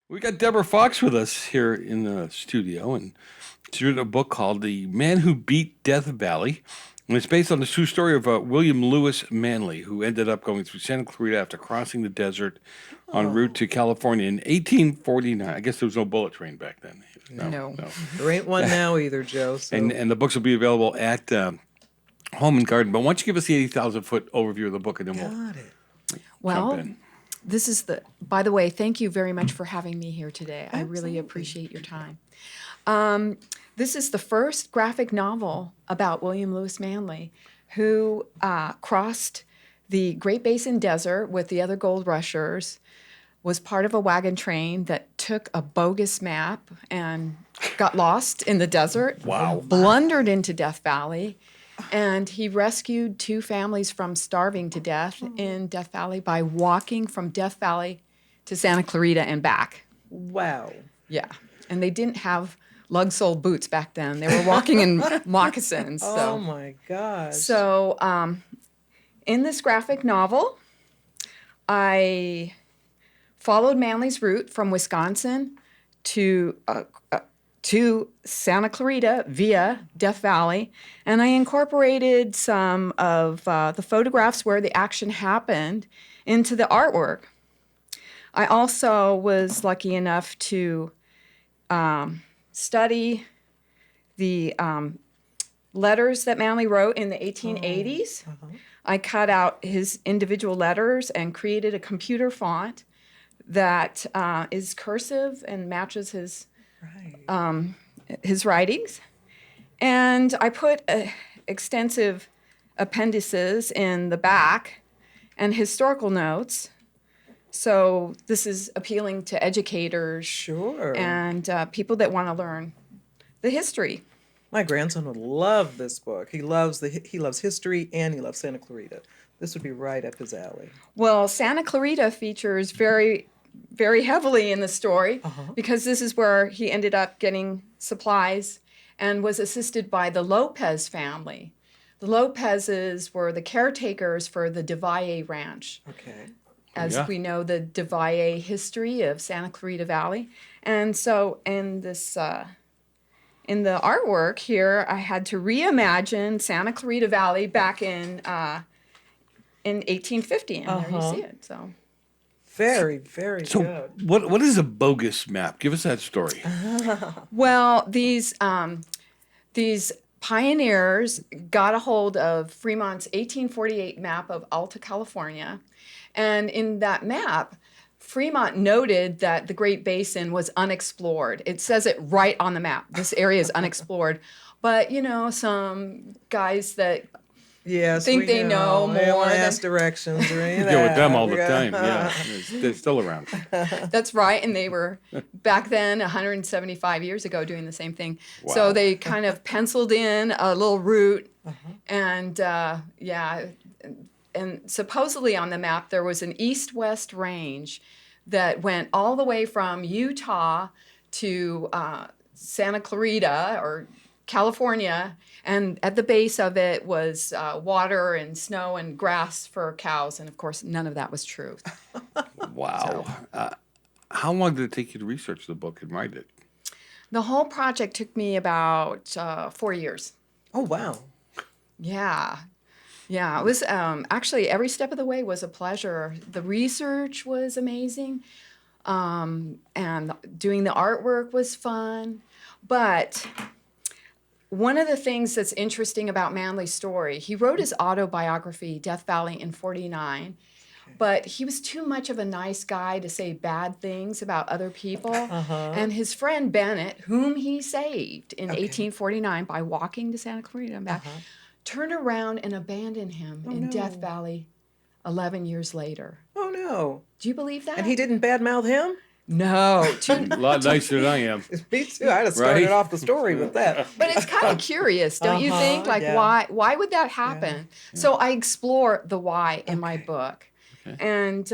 We got Deborah Fox with us here in the studio, and she's written a book called "The Man Who Beat Death Valley," and it's based on the true story of William Lewis Manley, who ended up going through Santa Clarita after crossing the desert en route Oh, to California in 1849. I guess there was no bullet train back then. No, No. no. there ain't one now either, Joe. And So and the books will be available at Home and Garden. But why don't you give us the 80,000-foot overview of the book, and then we'll got it. jump Well, in. this is by the way, thank you very much for having me here today. I really Absolutely. appreciate your time. This is the first graphic novel about William Lewis Manley, who crossed the Great Basin Desert with the other gold rushers, was part of a wagon train that took a bogus map and got lost in the desert, Wow. blundered into Death Valley, and he rescued two families from starving to death in Death Valley by walking from Death Valley to Santa Clarita and back. Wow. Yeah. And they didn't have lug-soled boots back then. They were walking in moccasins. So, Oh my gosh. so in this graphic novel, I followed Manley's route from Wisconsin to Santa Clarita via Death Valley, and I incorporated some of the photographs where the action happened into the artwork. I also was lucky enough to study the letters that Manley wrote in the 1880s. I cut out his individual letters and created a computer font that is cursive and matches Right. his writings. And I put extensive appendices in the back and historical notes. So this is appealing to educators Sure. and people that want to learn the history. My grandson would love this book. He loves history and he loves Santa Clarita. This would be right up his alley. Well, Santa Clarita features very, very heavily in the story because this is where he ended up getting supplies and was assisted by the Lopez family. The Lopezes were the caretakers for the Devalle Ranch. Okay. As Yeah. we know, the Devalle history of Santa Clarita Valley. And so in this, in the artwork here, I had to reimagine Santa Clarita Valley back in 1850, and there you see it. So Very, very So, good. what is a bogus map? Give us that story. well, these pioneers got a hold of Fremont's 1848 map of Alta California, and in that map, Fremont noted that the Great Basin was unexplored. It says it right on the map. This area is unexplored. But, you know, some guys that Yes, think we they know They don't more want to than- ask directions or any of Deal with them that. all the time. Yeah, they're still around. That's right, and they were back then 175 years ago doing the same thing. Wow. So they kind of penciled in a little route, and and supposedly on the map there was an east-west range that went all the way from Utah to Santa Clarita or California, and at the base of it was water and snow and grass for cows, and of course none of that was true. Wow. How long did it take you to research the book and write it? The whole project took me about 4 years. Oh, wow. Yeah. Yeah, it was actually every step of the way was a pleasure. The research was amazing, and doing the artwork was fun. But one of the things that's interesting about Manley's story, he wrote his autobiography, Death Valley, in 49, but he was too much of a nice guy to say bad things about other people. And his friend Bennett, whom he saved in 1849 by walking to Santa Clarita and back, turned around and abandoned him in Death no. Valley 11 years later. Oh, no. Do you believe that? And he didn't badmouth him? No. A lot nicer than I am. Me too. I'd have started Right? off the story with that. But it's kind of curious, don't you think? Like, yeah. why would that happen? So I explore the why in my book. And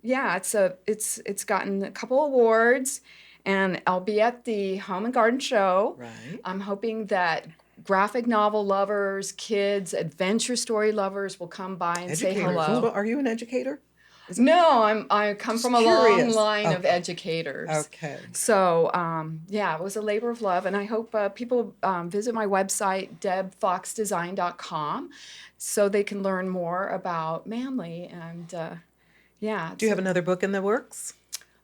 it's gotten a couple awards, and I'll be at the Home and Garden Show. Right. I'm hoping that graphic novel lovers, kids, adventure story lovers will come by and say Educator. hello. So, are you an educator? No, I come from a Curious. long line of Okay. educators. Okay. So, yeah, it was a labor of love. And I hope people visit my website, debfoxdesign.com, so they can learn more about Manly. And yeah, Do you have another book in the works?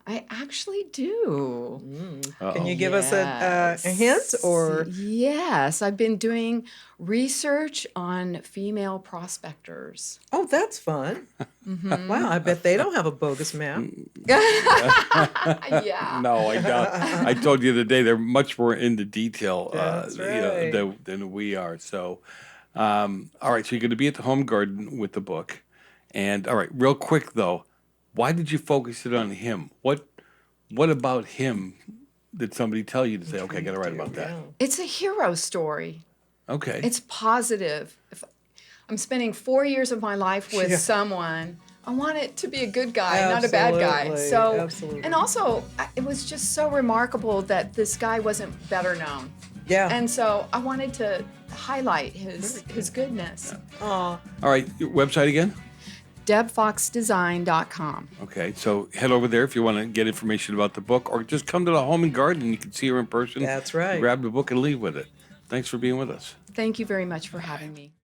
I actually do. Can you Uh-oh. give us a hint or? Yes, I've been doing research on female prospectors. Oh, that's fun. Wow, I bet they don't have a bogus map. Yeah. No, I don't. I told you the other day they're much more into detail That's right. than we are. So, all right. So you're going to be at the home garden with the book, and all right, real quick though, why did you focus it on him? What about him did somebody tell you to say, okay, I got to write about that? Yeah. It's a hero story. Okay. It's positive. If I'm spending 4 years of my life with Yeah. someone, I want it to be a good guy, not a bad guy. Absolutely, So, absolutely. and also, it was just so remarkable that this guy wasn't better known. Yeah. And so I wanted to highlight his goodness. Aw. All right. Your website again? debfoxdesign.com. Okay. So head over there if you want to get information about the book, or just come to the home and garden. You can see her in person. That's right. Grab the book and leave with it. Thanks for being with us. Thank you very much for having me.